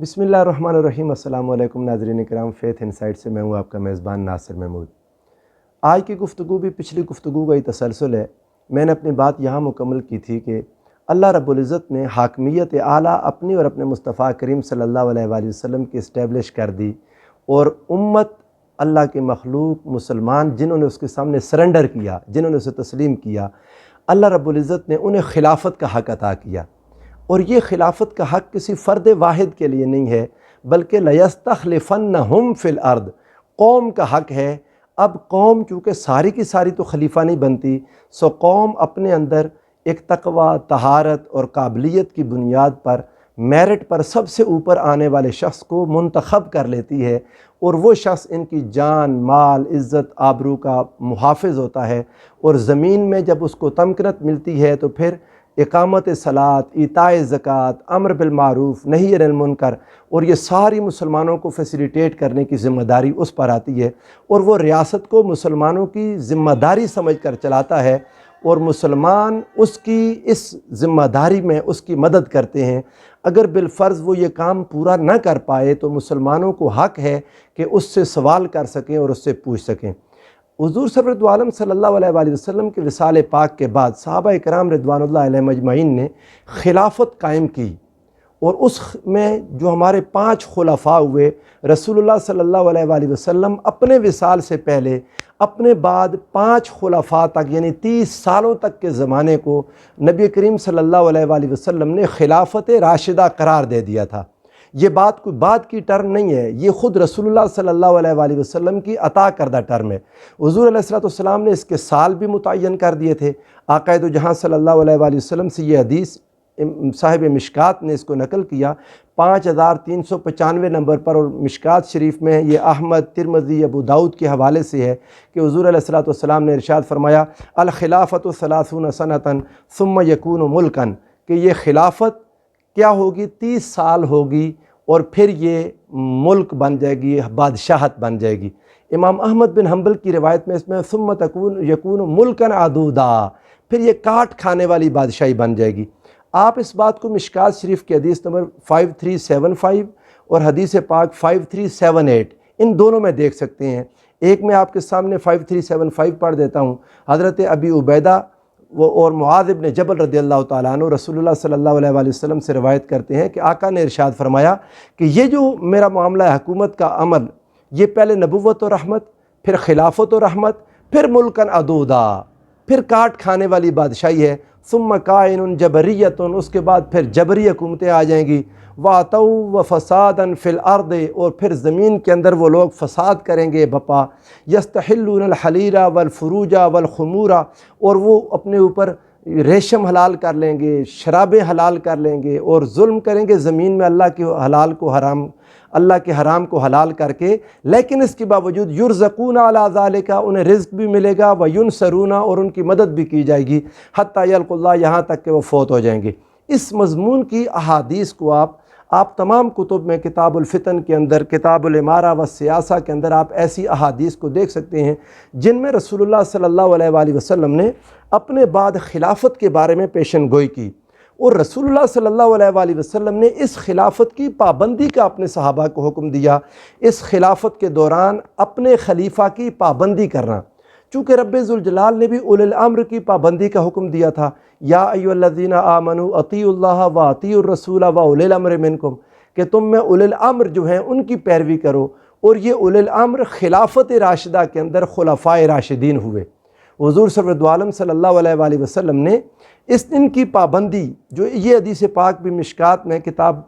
بسم اللہ الرحمن الرحیم۔ السلام علیکم ناظرین کرام، فیتھ انسائٹ سے میں ہوں آپ کا میزبان ناصر محمود۔ آج کی گفتگو بھی پچھلی گفتگو کا ہی تسلسل ہے۔ میں نے اپنی بات یہاں مکمل کی تھی کہ اللہ رب العزت نے حاکمیت اعلیٰ اپنی اور اپنے مصطفیٰ کریم صلی اللہ علیہ وآلہ وسلم کی اسٹیبلش کر دی، اور امت اللہ کے مخلوق مسلمان جنہوں نے اس کے سامنے سرنڈر کیا، جنہوں نے اسے تسلیم کیا، اللہ رب العزت نے انہیں خلافت کا حق عطا کیا۔ اور یہ خلافت کا حق کسی فرد واحد کے لیے نہیں ہے، بلکہ لَيَسْتَخْلِفَنَّهُمْ فِي الْأَرْضِ، قوم کا حق ہے۔ اب قوم چونکہ ساری کی ساری تو خلیفہ نہیں بنتی، سو قوم اپنے اندر ایک تقوی، طہارت اور قابلیت کی بنیاد پر، میرٹ پر سب سے اوپر آنے والے شخص کو منتخب کر لیتی ہے، اور وہ شخص ان کی جان، مال، عزت، آبرو کا محافظ ہوتا ہے۔ اور زمین میں جب اس کو تمکنت ملتی ہے تو پھر اقامت صلاۃ، ایتاء زکوٰۃ، امر بالمعروف، نہی عن المنکر، اور یہ ساری مسلمانوں کو فیسیلیٹیٹ کرنے کی ذمہ داری اس پر آتی ہے، اور وہ ریاست کو مسلمانوں کی ذمہ داری سمجھ کر چلاتا ہے، اور مسلمان اس کی اس ذمہ داری میں اس کی مدد کرتے ہیں۔ اگر بالفرض وہ یہ کام پورا نہ کر پائے تو مسلمانوں کو حق ہے کہ اس سے سوال کر سکیں اور اس سے پوچھ سکیں۔ حضور سرورت عالم صلی اللہ علیہ وآلہ وسلم کے وصال پاک کے بعد صحابہ کرام رضوان اللہ علیہم اجمعین نے خلافت قائم کی، اور اس میں جو ہمارے 5 خلفاء ہوئے، رسول اللہ صلی اللہ علیہ وآلہ وسلم اپنے وصال سے پہلے اپنے بعد 5 خلفاء تک، یعنی 30 سالوں تک کے زمانے کو نبی کریم صلی اللہ علیہ وآلہ وسلم نے خلافت راشدہ قرار دے دیا تھا۔ یہ بات کوئی بعد کی ٹرم نہیں ہے، یہ خود رسول اللہ صلی اللہ علیہ وآلہ وسلم کی عطا کردہ ٹرم ہے۔ حضور علیہ السلام نے اس کے سال بھی متعین کر دیے تھے۔ آقا دو جہاں صلی اللہ علیہ وآلہ وسلم سے یہ حدیث صاحب مشکات نے اس کو نقل کیا 5395 نمبر پر، اور مشکات شریف میں یہ احمد، ترمذی، ابو داؤد کے حوالے سے ہے کہ حضور علیہ السلام نے ارشاد فرمایا الخلافت 30 سنة ثم یکون ملکا، کہ یہ خلافت کیا ہوگی، 30 سال ہوگی، اور پھر یہ ملک بن جائے گی، بادشاہت بن جائے گی۔ امام احمد بن حنبل کی روایت میں اس میں ثم یکون ملکا عدودا، پھر یہ کاٹ کھانے والی بادشاہی بن جائے گی۔ آپ اس بات کو مشکات شریف کی حدیث نمبر 5375 اور حدیث پاک 5378 ان دونوں میں دیکھ سکتے ہیں۔ ایک میں آپ کے سامنے 5375 پڑھ دیتا ہوں۔ حضرت ابی عبیدہ اور معاذ بن جبل رضی اللہ تعالیٰ عنہ رسول اللہ صلی اللہ علیہ وآلہ وسلم سے روایت کرتے ہیں کہ آقا نے ارشاد فرمایا کہ یہ جو میرا معاملہ حکومت کا عمل، یہ پہلے نبوت و رحمت، پھر خلافت و رحمت، پھر ملکن عدودا، پھر کاٹ کھانے والی بادشاہی ہے، ثم کائن جبریت، اس کے بعد پھر جبری حکومتیں آ جائیں گی، وَعْتَوْا وَفَسَادًا فِي الْأَرْضِ، اور پھر زمین کے اندر وہ لوگ فساد کریں گے بپا، يَسْتَحِلُّونَ الْحَلِيرَ وَالْفُرُوجَ وَالْخُمُورَ، اور وہ اپنے اوپر ریشم حلال کر لیں گے، شرابیں حلال کر لیں گے، اور ظلم کریں گے زمین میں اللہ کے حرام کو حلال کر کے، لیکن اس کے باوجود یرزقون علی ذالک، انہیں رزق بھی ملے گا، وینصرون، اور ان کی مدد بھی کی جائے گی، حتی یلقوا اللہ، یہاں تک کہ وہ فوت ہو جائیں گے۔ اس مضمون کی احادیث کو آپ تمام کتب میں، کتاب الفتن کے اندر، کتاب الامارہ والسیاسہ کے اندر آپ ایسی احادیث کو دیکھ سکتے ہیں جن میں رسول اللہ صلی اللہ علیہ وآلہ وسلم نے اپنے بعد خلافت کے بارے میں پیشن گوئی کی، اور رسول اللہ صلی اللہ علیہ وآلہ وسلم نے اس خلافت کی پابندی کا اپنے صحابہ کو حکم دیا، اس خلافت کے دوران اپنے خلیفہ کی پابندی کرنا، چونکہ رب ذوالجلال نے بھی اولی الامر کی پابندی کا حکم دیا تھا، یا ایھا الذین آمنوا اطیعوا اللہ واطیعوا الرسول واولی الامر منکم، کہ تم میں اولی الامر جو ہیں ان کی پیروی کرو، اور یہ اولی الامر خلافت راشدہ کے اندر خلفاء راشدین ہوئے۔ حضور سرورت عالم صلی اللہ علیہ وآلہ وسلم نے اس دن کی پابندی، جو یہ حدیث پاک بھی مشکات میں کتاب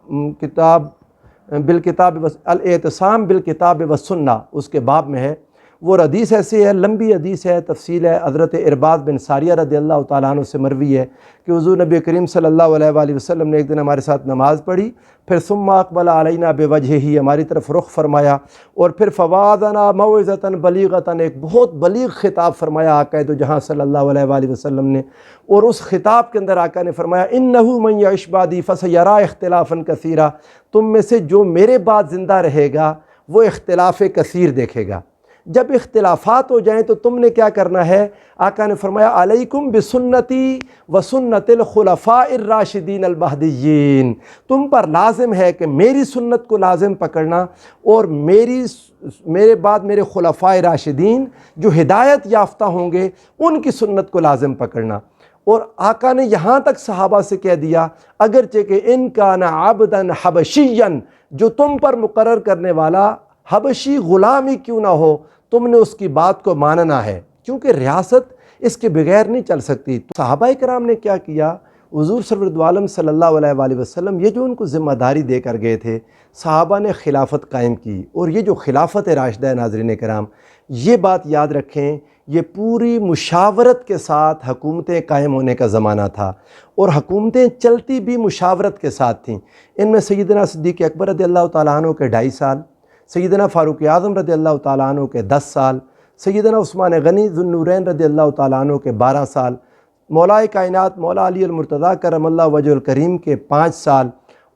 الاعتصام بالکتاب والسنہ اس کے باب میں ہے، وہ حدیث ایسے ہے، لمبی حدیث ہے، تفصیل ہے، حضرت ارباض بن ساریہ رضی اللہ تعالیٰ عنہ سے مروی ہے کہ حضور نبی کریم صلی اللہ علیہ وآلہ وسلم نے ایک دن ہمارے ساتھ نماز پڑھی، پھر ثم اقبل علینا بوجہہ، ہماری طرف رخ فرمایا، اور پھر فوعظنا موعظۃ بلیغۃ، ایک بہت بلیغ خطاب فرمایا آقا دو جہاں صلی اللہ علیہ وآلہ وسلم نے، اور اس خطاب کے اندر آقا نے فرمایا انہ من یعش بعدی فسیری اختلافا کثیرا، تم میں سے جو میرے بعد زندہ رہے گا وہ اختلاف کثیر دیکھے گا۔ جب اختلافات ہو جائیں تو تم نے کیا کرنا ہے؟ آقا نے فرمایا علیکم بسنتی و سنت الخلفاء الراشدین المہدیین، تم پر لازم ہے کہ میری سنت کو لازم پکڑنا اور میرے بعد میرے خلفاء راشدین جو ہدایت یافتہ ہوں گے ان کی سنت کو لازم پکڑنا۔ اور آقا نے یہاں تک صحابہ سے کہہ دیا اگرچہ کہ ان کان عبدا حبشیا، جو تم پر مقرر کرنے والا حبشی غلام ہی کیوں نہ ہو، تم نے اس کی بات کو ماننا ہے، کیونکہ ریاست اس کے بغیر نہیں چل سکتی۔ تو صحابہ کرام نے کیا کیا؟ حضور سرور عالم صلی اللہ علیہ وآلہ وسلم یہ جو ان کو ذمہ داری دے کر گئے تھے، صحابہ نے خلافت قائم کی۔ اور یہ جو خلافت راشدہ ہے ناظرین کرام، یہ بات یاد رکھیں، یہ پوری مشاورت کے ساتھ حکومتیں قائم ہونے کا زمانہ تھا، اور حکومتیں چلتی بھی مشاورت کے ساتھ تھیں۔ ان میں سیدنا صدیق اکبر رضی اللہ تعالیٰ عنہ کے 2.5 سال، سیدنا فاروق اعظم رضی اللہ تعالیٰ عنہ کے 10 سال، سیدنا عثمان غنی ذو النورین رضی اللہ تعالیٰ عنہ کے 12 سال، مولا کائنات مولا علی المرتضیٰ کرم اللہ وجہ الکریم کے 5 سال،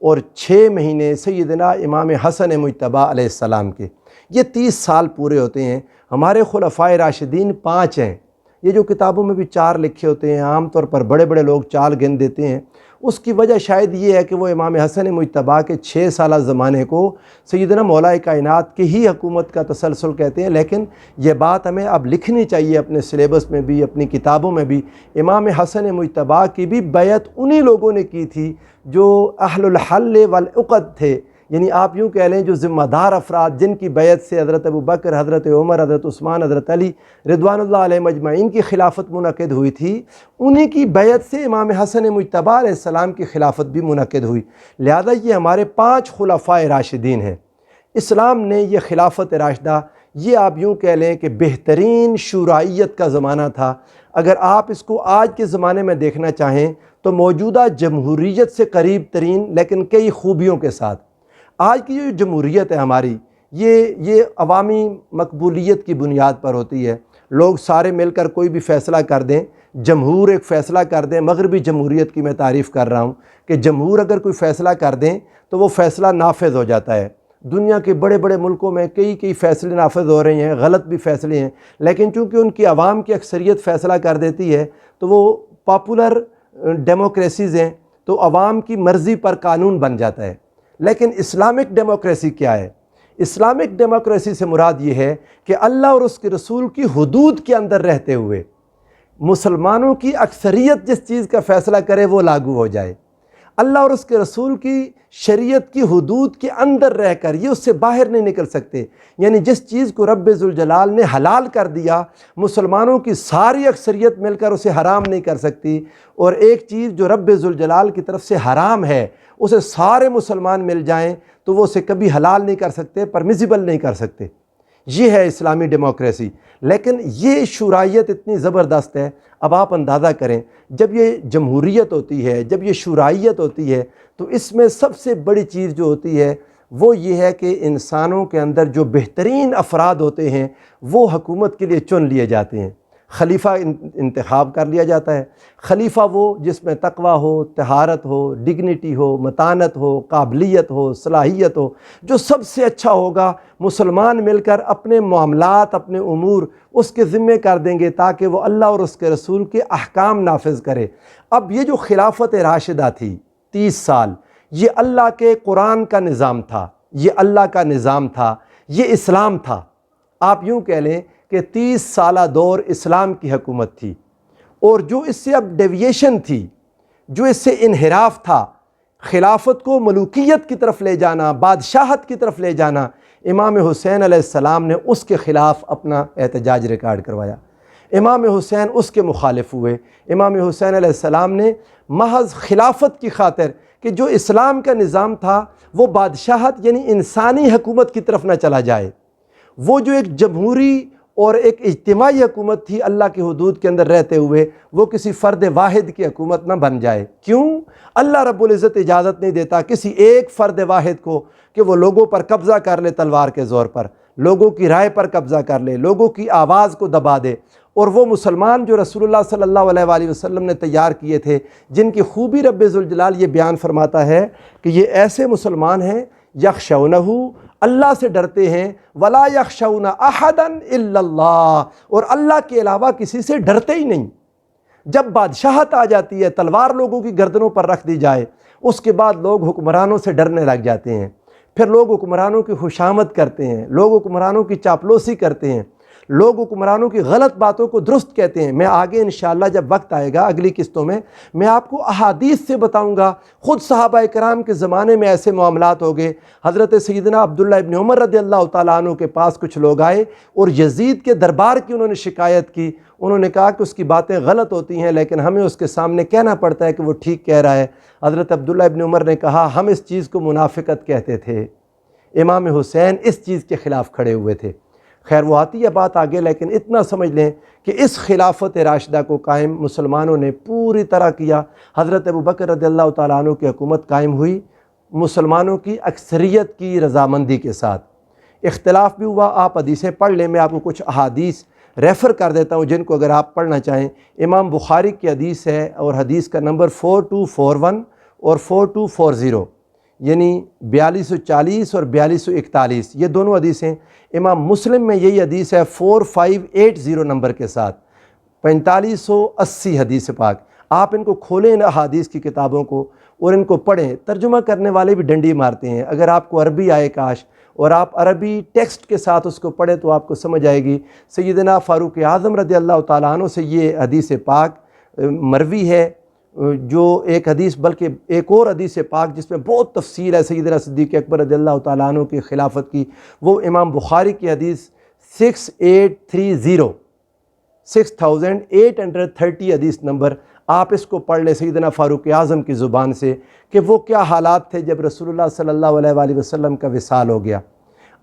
اور 6 مہینے سیدنا امام حسن مجتبیٰ علیہ السلام کے۔ یہ 30 سال پورے ہوتے ہیں۔ ہمارے خلفائے راشدین 5 ہیں، یہ جو کتابوں میں بھی 4 لکھے ہوتے ہیں، عام طور پر بڑے بڑے لوگ 4 گن دیتے ہیں۔ اس کی وجہ شاید یہ ہے کہ وہ امام حسن مجتبیٰ کے 6 سالہ زمانے کو سیدنا مولا کائنات کی ہی حکومت کا تسلسل کہتے ہیں، لیکن یہ بات ہمیں اب لکھنی چاہیے اپنے سلیبس میں بھی، اپنی کتابوں میں بھی۔ امام حسن مجتبیٰ کی بھی بیعت انہی لوگوں نے کی تھی جو اہل الحل والعقد تھے، یعنی آپ یوں کہہ لیں جو ذمہ دار افراد جن کی بیعت سے حضرت ابوبکر، حضرت عمر، حضرت عثمان، حضرت علی رضوان اللہ علیہ مجمعین کی خلافت منعقد ہوئی تھی، انہی کی بیعت سے امام حسن مجتبیٰ علیہ السلام کی خلافت بھی منعقد ہوئی۔ لہذا یہ ہمارے 5 خلفائے راشدین ہیں۔ اسلام نے یہ خلافت راشدہ، یہ آپ یوں کہہ لیں کہ بہترین شورائیت کا زمانہ تھا۔ اگر آپ اس کو آج کے زمانے میں دیکھنا چاہیں تو موجودہ جمہوریت سے قریب ترین لیکن کئی خوبیوں کے ساتھ۔ آج کی جو جمہوریت ہے ہماری، یہ عوامی مقبولیت کی بنیاد پر ہوتی ہے۔ لوگ سارے مل کر کوئی بھی فیصلہ کر دیں، جمہور ایک فیصلہ کر دیں۔ مغربی جمہوریت کی میں تعریف کر رہا ہوں کہ جمہور اگر کوئی فیصلہ کر دیں تو وہ فیصلہ نافذ ہو جاتا ہے۔ دنیا کے بڑے بڑے ملکوں میں کئی فیصلے نافذ ہو رہے ہیں، غلط بھی فیصلے ہیں، لیکن چونکہ ان کی عوام کی اکثریت فیصلہ کر دیتی ہے تو وہ پاپولر ڈیموکریسیز ہیں، تو عوام کی مرضی پر قانون بن جاتا ہے۔ لیکن اسلامک ڈیموکریسی کیا ہے؟ اسلامک ڈیموکریسی سے مراد یہ ہے کہ اللہ اور اس کے رسول کی حدود کے اندر رہتے ہوئے مسلمانوں کی اکثریت جس چیز کا فیصلہ کرے وہ لاگو ہو جائے۔ اللہ اور اس کے رسول کی شریعت کی حدود کے اندر رہ کر یہ اس سے باہر نہیں نکل سکتے، یعنی جس چیز کو رب ذوالجلال نے حلال کر دیا مسلمانوں کی ساری اکثریت مل کر اسے حرام نہیں کر سکتی، اور ایک چیز جو رب ذوالجلال کی طرف سے حرام ہے اسے سارے مسلمان مل جائیں تو وہ اسے کبھی حلال نہیں کر سکتے، پرمیسیبل نہیں کر سکتے۔ یہ ہے اسلامی ڈیموکریسی۔ لیکن یہ شورائیت اتنی زبردست ہے، اب آپ اندازہ کریں جب یہ جمہوریت ہوتی ہے، جب یہ شورائیت ہوتی ہے، تو اس میں سب سے بڑی چیز جو ہوتی ہے وہ یہ ہے کہ انسانوں کے اندر جو بہترین افراد ہوتے ہیں وہ حکومت کے لیے چن لیے جاتے ہیں۔ خلیفہ انتخاب کر لیا جاتا ہے۔ خلیفہ وہ جس میں تقویٰ ہو، طہارت ہو، ڈگنیٹی ہو، متانت ہو، قابلیت ہو، صلاحیت ہو، جو سب سے اچھا ہوگا مسلمان مل کر اپنے معاملات، اپنے امور اس کے ذمے کر دیں گے تاکہ وہ اللہ اور اس کے رسول کے احکام نافذ کرے۔ اب یہ جو خلافت راشدہ تھی 30 سال، یہ اللہ کے قرآن کا نظام تھا، یہ اللہ کا نظام تھا، یہ اسلام تھا۔ آپ یوں کہہ لیں کہ 30 سالہ دور اسلام کی حکومت تھی، اور جو اس سے اب ڈیویشن تھی، جو اس سے انحراف تھا، خلافت کو ملوکیت کی طرف لے جانا، بادشاہت کی طرف لے جانا، امام حسین علیہ السلام نے اس کے خلاف اپنا احتجاج ریکارڈ کروایا۔ امام حسین اس کے مخالف ہوئے۔ امام حسین علیہ السلام نے محض خلافت کی خاطر کہ جو اسلام کا نظام تھا وہ بادشاہت یعنی انسانی حکومت کی طرف نہ چلا جائے، وہ جو ایک جمہوری اور ایک اجتماعی حکومت تھی اللہ کی حدود کے اندر رہتے ہوئے، وہ کسی فرد واحد کی حکومت نہ بن جائے۔ کیوں؟ اللہ رب العزت اجازت نہیں دیتا کسی ایک فرد واحد کو کہ وہ لوگوں پر قبضہ کر لے تلوار کے زور پر، لوگوں کی رائے پر قبضہ کر لے، لوگوں کی آواز کو دبا دے۔ اور وہ مسلمان جو رسول اللہ صلی اللہ علیہ وآلہ وسلم نے تیار کیے تھے، جن کی خوبی رب ذوالجلال یہ بیان فرماتا ہے کہ یہ ایسے مسلمان ہیں یخشونہ اللہ سے ڈرتے ہیں، ولا یخشون احدا الا اللہ، اور اللہ کے علاوہ کسی سے ڈرتے ہی نہیں۔ جب بادشاہت آ جاتی ہے، تلوار لوگوں کی گردنوں پر رکھ دی جائے، اس کے بعد لوگ حکمرانوں سے ڈرنے لگ جاتے ہیں، پھر لوگ حکمرانوں کی خوشامد کرتے ہیں، لوگ حکمرانوں کی چاپلوسی کرتے ہیں، لوگ حکمرانوں کی غلط باتوں کو درست کہتے ہیں۔ میں آگے انشاءاللہ جب وقت آئے گا اگلی قسطوں میں آپ کو احادیث سے بتاؤں گا، خود صحابہ کرام کے زمانے میں ایسے معاملات ہو گئے۔ حضرت سیدنا عبداللہ ابن عمر رضی اللہ تعالیٰ عنہ کے پاس کچھ لوگ آئے اور یزید کے دربار کی انہوں نے شکایت کی۔ انہوں نے کہا کہ اس کی باتیں غلط ہوتی ہیں لیکن ہمیں اس کے سامنے کہنا پڑتا ہے کہ وہ ٹھیک کہہ رہا ہے۔ حضرت عبداللہ ابن عمر نے کہا ہم اس چیز کو منافقت کہتے تھے، امام حسین اس چیز کے خلاف کھڑے ہوئے تھے۔ خیر وہ آتی ہے بات آگے، لیکن اتنا سمجھ لیں کہ اس خلافت راشدہ کو قائم مسلمانوں نے پوری طرح کیا۔ حضرت ابوبکر رضی اللہ تعالیٰ عنہ کی حکومت قائم ہوئی مسلمانوں کی اکثریت کی رضامندی کے ساتھ۔ اختلاف بھی ہوا، آپ حدیثیں پڑھ لیں، میں آپ کو کچھ احادیث ریفر کر دیتا ہوں جن کو اگر آپ پڑھنا چاہیں۔ امام بخاری کی حدیث ہے اور حدیث کا نمبر 4241 اور 4240، یعنی 4240 اور 4241، یہ دونوں حدیثیں۔ امام مسلم میں یہی حدیث ہے 4580 نمبر کے ساتھ، 4580 حدیث پاک۔ آپ ان کو کھولیں ان احادیث کی کتابوں کو اور ان کو پڑھیں۔ ترجمہ کرنے والے بھی ڈنڈی مارتے ہیں، اگر آپ کو عربی آئے کاش اور آپ عربی ٹیکسٹ کے ساتھ اس کو پڑھیں تو آپ کو سمجھ آئے گی۔ سیدنا فاروق اعظم رضی اللہ تعالیٰ عنہ سے یہ حدیث پاک مروی ہے، جو ایک حدیث بلکہ ایک اور حدیث پاک جس میں بہت تفصیل ہے سیدنا صدیق اکبر رضی اللہ تعالیٰ عنہ کی خلافت کی، وہ امام بخاری کی حدیث 6830 حدیث نمبر۔ آپ اس کو پڑھ لیں سیدنا فاروق اعظم کی زبان سے کہ وہ کیا حالات تھے جب رسول اللہ صلی اللہ علیہ وآلہ وسلم کا وصال ہو گیا۔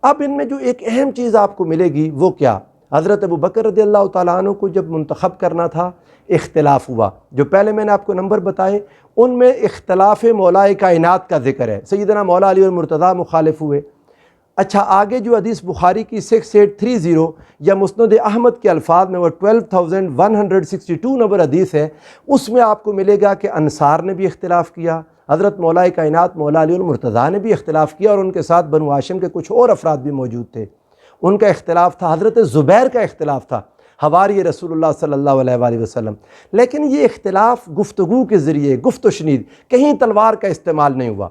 اب ان میں جو ایک اہم چیز آپ کو ملے گی وہ کیا، حضرت ابوبکر رضی اللہ تعالیٰ عنہ کو جب منتخب کرنا تھا اختلاف ہوا۔ جو پہلے میں نے آپ کو نمبر بتائے ان میں اختلاف مولا کائنات کا ذکر ہے، سیدنا مولا علی المرتضیٰ مخالف ہوئے۔ اچھا آگے جو حدیث بخاری کی 6830 یا مسند احمد کے الفاظ میں وہ 12162 نمبر حدیث ہے، اس میں آپ کو ملے گا کہ انصار نے بھی اختلاف کیا، حضرت مولا کائنات مولا علی المرتضیٰ نے بھی اختلاف کیا، اور ان کے ساتھ بنو ہاشم کے کچھ اور افراد بھی موجود تھے، ان کا اختلاف تھا۔ حضرت زبیر کا اختلاف تھا، حواری رسول اللہ صلی اللہ علیہ وآلہ وسلم۔ لیکن یہ اختلاف گفتگو کے ذریعے، گفت و شنید، کہیں تلوار کا استعمال نہیں ہوا،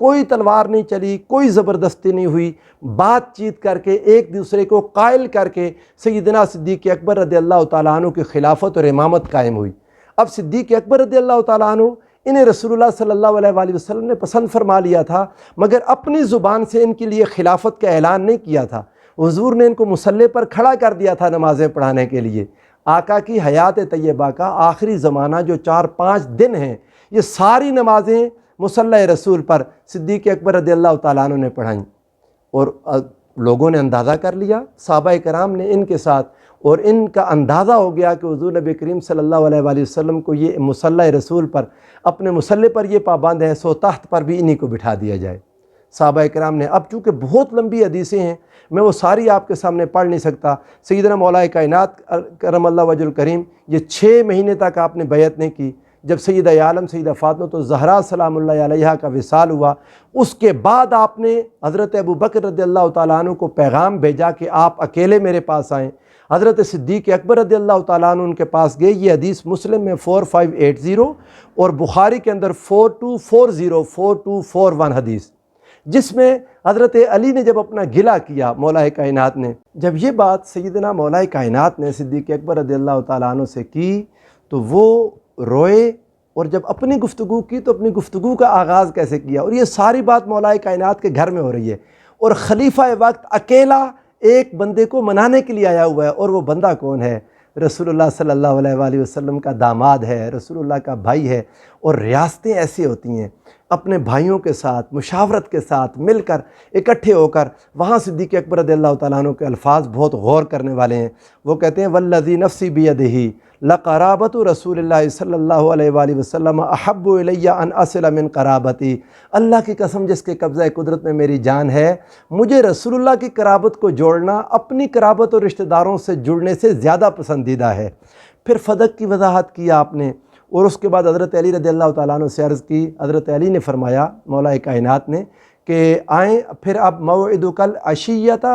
کوئی تلوار نہیں چلی، کوئی زبردستی نہیں ہوئی، بات چیت کر کے ایک دوسرے کو قائل کر کے سیدنا صدیق اکبر رضی اللہ تعالیٰ عنہ کی خلافت اور امامت قائم ہوئی۔ اب صدیق اکبر رضی اللہ تعالیٰ عنہ انہیں رسول اللہ صلی اللہ علیہ وآلہ وسلم نے پسند فرما لیا تھا، مگر اپنی زبان سے ان کے لیے خلافت کا اعلان نہیں کیا تھا۔ حضور نے ان کو مصلی پر کھڑا کر دیا تھا نمازیں پڑھانے کے لیے۔ آقا کی حیات طیبہ کا آخری زمانہ جو 4-5 دن ہیں، یہ ساری نمازیں مصلی رسول پر صدیق اکبر رضی اللہ تعالیٰ عنہ نے پڑھائیں، اور لوگوں نے اندازہ کر لیا، صحابہ کرام نے ان کے ساتھ، اور ان کا اندازہ ہو گیا کہ حضور نبی کریم صلی اللہ علیہ وآلہ وسلم کو یہ مصلی رسول پر، اپنے مصلی پر یہ پابند ہے، سو تخت پر بھی انہی کو بٹھا دیا جائے۔ صحابہ کرام نے، اب چونکہ بہت لمبی حدیثیں ہیں میں وہ ساری آپ کے سامنے پڑھ نہیں سکتا۔ سیدنا مولا کائنات کرم اللہ وجہ الکریم یہ 6 مہینے تک آپ نے بیعت نہیں کی۔ جب سیدہ عالم سیدہ فاطمہ الزہرا سلام اللہ علیہا کا وصال ہوا، اس کے بعد آپ نے حضرت ابوبکر رضی اللہ تعالیٰ عنہ کو پیغام بھیجا کہ آپ اکیلے میرے پاس آئیں۔ حضرت صدیق اکبر رضی اللہ تعالیٰ عنہ ان کے پاس گئے۔ یہ حدیث مسلم میں 4580 اور بخاری کے اندر 4240 4241 حدیث، جس میں حضرت علی نے جب اپنا گلہ کیا مولا کائنات نے، جب یہ بات سیدنا مولا کائنات نے صدیق اکبر رضی اللہ تعالیٰ عنہ سے کی تو وہ روئے، اور جب اپنی گفتگو کی تو اپنی گفتگو کا آغاز کیسے کیا، اور یہ ساری بات مولا کائنات کے گھر میں ہو رہی ہے، اور خلیفہ وقت اکیلا ایک بندے کو منانے کے لیے آیا ہوا ہے، اور وہ بندہ کون ہے؟ رسول اللہ صلی اللہ علیہ وآلہ وسلم کا داماد ہے، رسول اللہ کا بھائی ہے۔ اور ریاستیں ایسی ہوتی ہیں، اپنے بھائیوں کے ساتھ مشاورت کے ساتھ مل کر اکٹھے ہو کر، وہاں صدیق اکبر رضی اللہ تعالیٰ عنہ کے الفاظ بہت غور کرنے والے ہیں۔ وہ کہتے ہیں والذی نفسی بیدہ لقرابۃ رسول اللہ صلی اللہ علیہ وآلہ وسلم احب الی ان اصل من قرابتی، اللہ کی قسم جس کے قبضہ قدرت میں میری جان ہے، مجھے رسول اللہ کی قرابت کو جوڑنا اپنی قرابت اور رشتہ داروں سے جڑنے سے زیادہ پسندیدہ ہے۔ پھر فدق کی وضاحت کی آپ نے، اور اس کے بعد حضرت علی رضی اللہ تعالیٰ عنہ سے عرض کی۔ حضرت علی نے فرمایا مولا کائنات نے کہ آئیں پھر اب موعدک العشیۃ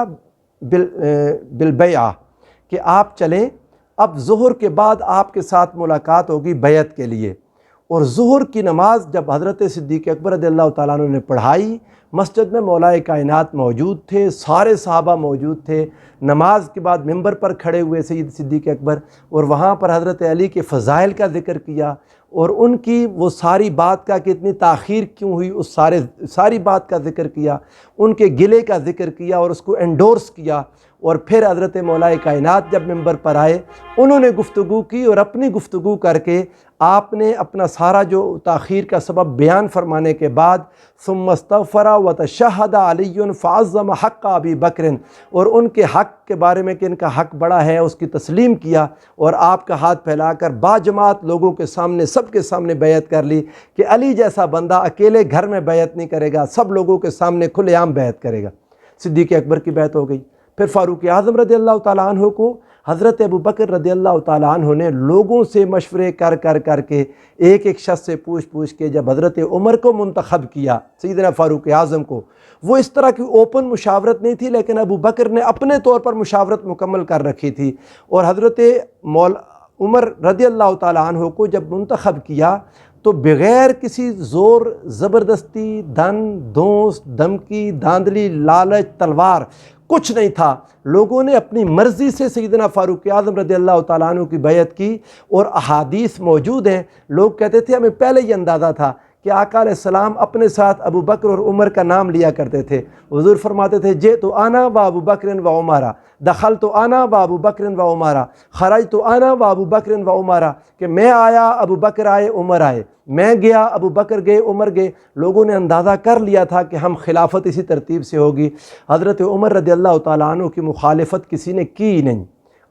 بالبیعہ، کہ آپ چلیں، اب ظہر کے بعد آپ کے ساتھ ملاقات ہوگی بیعت کے لیے۔ اور ظہر کی نماز جب حضرت صدیق اکبر رضی اللہ تعالیٰ عنہ نے پڑھائی، مسجد میں مولا کائنات موجود تھے، سارے صحابہ موجود تھے، نماز کے بعد ممبر پر کھڑے ہوئے سید صدیق اکبر، اور وہاں پر حضرت علی کے فضائل کا ذکر کیا، اور ان کی وہ ساری بات کا کہ اتنی تاخیر کیوں ہوئی، اس ساری بات کا ذکر کیا، ان کے گلے کا ذکر کیا اور اس کو انڈورس کیا۔ اور پھر حضرت مولا کائنات جب ممبر پر آئے، انہوں نے گفتگو کی، اور اپنی گفتگو کر کے آپ نے اپنا سارا جو تاخیر کا سبب بیان فرمانے کے بعد ثم استغفر وتشہد علی فعظم حق ابی بکر، اور ان کے حق کے بارے میں کہ ان کا حق بڑا ہے اس کی تسلیم کیا، اور آپ کا ہاتھ پھیلا کر باجماعت لوگوں کے سامنے، سب کے سامنے بیعت کر لی کہ علی جیسا بندہ اکیلے گھر میں بیعت نہیں کرے گا، سب لوگوں کے سامنے کھلے عام بیعت کرے گا۔ صدیق اکبر کی بیعت ہو گئی۔ پھر فاروق اعظم رضی اللہ تعالیٰ عنہ کو حضرت ابو بکر رضی اللہ تعالیٰ عنہ نے لوگوں سے مشورے کر کے ایک ایک شخص سے پوچھ کے جب حضرت عمر کو منتخب کیا، سیدنا فاروق اعظم کو، وہ اس طرح کی اوپن مشاورت نہیں تھی، لیکن ابو بکر نے اپنے طور پر مشاورت مکمل کر رکھی تھی، اور حضرت عمر رضی اللہ تعالیٰ عنہ کو جب منتخب کیا تو بغیر کسی زور زبردستی، دن دھونس، دھمکی، دھاندلی، لالچ، تلوار، کچھ نہیں تھا۔ لوگوں نے اپنی مرضی سے سیدنا فاروق اعظم رضی اللہ تعالیٰ عنہ کی بیعت کی، اور احادیث موجود ہیں، لوگ کہتے تھے ہمیں پہلے یہ اندازہ تھا کہ آقا علیہ السلام اپنے ساتھ ابو بکر اور عمر کا نام لیا کرتے تھے۔ حضور فرماتے تھے جئت انا و ابو بکر و عمر، دخلت انا و ابو بکر و عمر، خرجت انا و ابو بکر و عمر، کہ میں آیا، ابو بکر آئے، عمر آئے، میں گیا، ابو بکر گئے، عمر گئے۔ لوگوں نے اندازہ کر لیا تھا کہ ہم خلافت اسی ترتیب سے ہوگی۔ حضرت عمر رضی اللہ تعالیٰ عنہ کی مخالفت کسی نے کی نہیں۔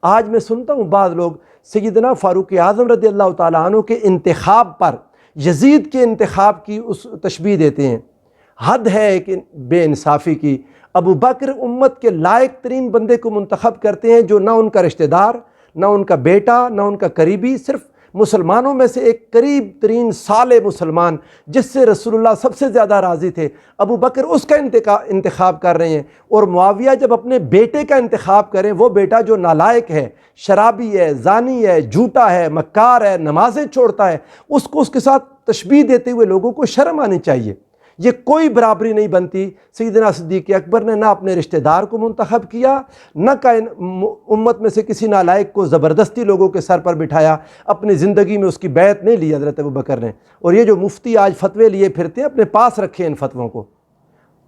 آج میں سنتا ہوں بعض لوگ سیدنا فاروق اعظم رضی اللہ تعالیٰ عنہ کے انتخاب پر یزید کے انتخاب کی اس تشبیہ دیتے ہیں۔ حد ہے کہ بے انصافی کی۔ ابو بکر امت کے لائق ترین بندے کو منتخب کرتے ہیں، جو نہ ان کا رشتہ دار، نہ ان کا بیٹا، نہ ان کا قریبی، صرف مسلمانوں میں سے ایک قریب ترین صالح مسلمان جس سے رسول اللہ سب سے زیادہ راضی تھے، ابو بکر اس کا انتخاب کر رہے ہیں۔ اور معاویہ جب اپنے بیٹے کا انتخاب کریں، وہ بیٹا جو نالائق ہے، شرابی ہے، زانی ہے، جھوٹا ہے، مکار ہے، نمازیں چھوڑتا ہے، اس کو اس کے ساتھ تشبیہ دیتے ہوئے لوگوں کو شرم آنی چاہیے۔ یہ کوئی برابری نہیں بنتی۔ سیدنا صدیق اکبر نے نہ اپنے رشتہ دار کو منتخب کیا، نہ امت میں سے کسی نالائق کو زبردستی لوگوں کے سر پر بٹھایا، اپنی زندگی میں اس کی بیعت نہیں لی حضرت ابو بکر نے۔ اور یہ جو مفتی آج فتوے لیے پھرتے ہیں، اپنے پاس رکھیں ان فتووں کو۔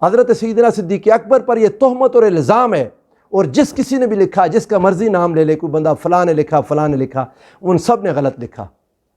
حضرت سیدنا صدیق اکبر پر یہ تہمت اور الزام ہے، اور جس کسی نے بھی لکھا، جس کا مرضی نام لے لے، کوئی بندہ فلاں نے لکھا، فلاں نے لکھا، ان سب نے غلط لکھا۔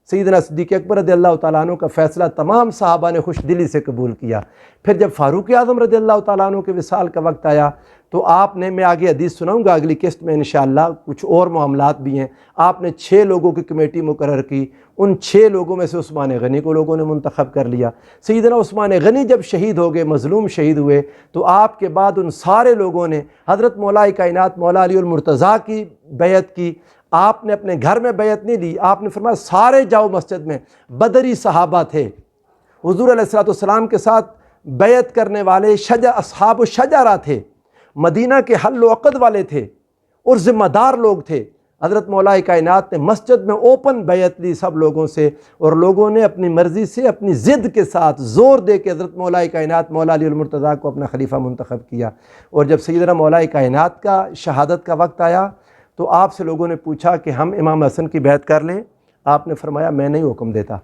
سیدنا صدیق اکبر رضی اللہ تعالیٰ عنہ کا فیصلہ تمام صحابہ نے خوش دلی سے قبول کیا۔ پھر جب فاروق اعظم رضی اللہ تعالیٰ عنہ کے وصال کا وقت آیا تو آپ نے، میں آگے حدیث سناؤں گا اگلی قسط میں انشاءاللہ، کچھ اور معاملات بھی ہیں، آپ نے 6 لوگوں کی کمیٹی مقرر کی۔ ان 6 لوگوں میں سے عثمان غنی کو لوگوں نے منتخب کر لیا۔ سیدنا عثمان غنی جب شہید ہو گئے، مظلوم شہید ہوئے، تو آپ کے بعد ان سارے لوگوں نے حضرت مولا کائنات مولا علی المرتضیٰ کی بیعت کی۔ آپ نے اپنے گھر میں بیعت نہیں لی، آپ نے فرمایا سارے جاؤ مسجد میں۔ بدری صحابہ تھے، حضور علیہ السلام کے ساتھ بیعت کرنے والے اصحاب الشجرہ تھے، مدینہ کے حل و عقد والے تھے، اور ذمہ دار لوگ تھے۔ حضرت مولا کائنات نے مسجد میں اوپن بیعت لی سب لوگوں سے، اور لوگوں نے اپنی مرضی سے، اپنی ضد کے ساتھ زور دے کے حضرت مولا کائنات مولا علی المرتضیٰ کو اپنا خلیفہ منتخب کیا۔ اور جب سیدنا مولا کائنات کا شہادت کا وقت آیا تو آپ سے لوگوں نے پوچھا کہ ہم امام حسن کی بیعت کر لیں؟ آپ نے فرمایا میں نہیں حکم دیتا۔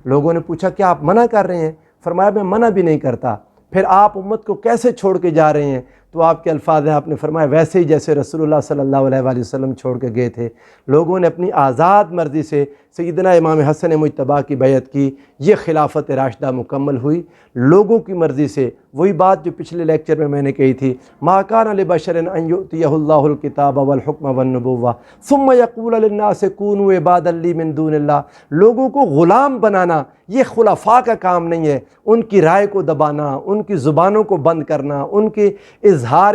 لوگوں نے پوچھا کیا آپ منع کر رہے ہیں؟ فرمایا میں منع بھی نہیں کرتا۔ پھر آپ امت کو کیسے چھوڑ کے جا رہے ہیں؟ تو آپ کے الفاظ ہیں، آپ نے فرمایا ویسے ہی جیسے رسول اللہ صلی اللہ علیہ وآلہ وسلم چھوڑ کے گئے تھے۔ لوگوں نے اپنی آزاد مرضی سے سیدنا امام حسن مجتبیٰ کی بیعت کی۔ یہ خلافت راشدہ مکمل ہوئی لوگوں کی مرضی سے۔ وہی بات جو پچھلے لیکچر میں نے کہی تھی، ما کان لبشر ان یؤتیہ اللہ الکتاب والحکم والنبوہ ثم یقول للناس کونوا عبادا لی من دون اللہ۔ لوگوں کو غلام بنانا یہ خلفاء کا کام نہیں ہے۔ ان کی رائے کو دبانا، ان کی زبانوں کو بند کرنا، ان کے اظہار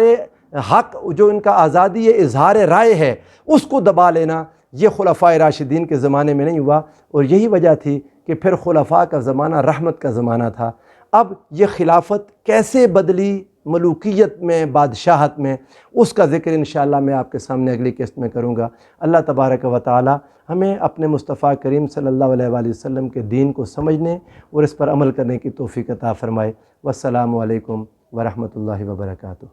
حق جو ان کا آزادی ہے، اظہار رائے ہے، اس کو دبا لینا، یہ خلفاء راشدین کے زمانے میں نہیں ہوا۔ اور یہی وجہ تھی کہ پھر خلفاء کا زمانہ رحمت کا زمانہ تھا۔ اب یہ خلافت کیسے بدلی ملوکیت میں، بادشاہت میں، اس کا ذکر انشاءاللہ میں آپ کے سامنے اگلی قسط میں کروں گا۔ اللہ تبارک و تعالی ہمیں اپنے مصطفیٰ کریم صلی اللہ علیہ وآلہ وسلم کے دین کو سمجھنے اور اس پر عمل کرنے کی توفیق عطا فرمائے۔ والسلام علیکم ورحمۃ اللہ وبرکاتہ۔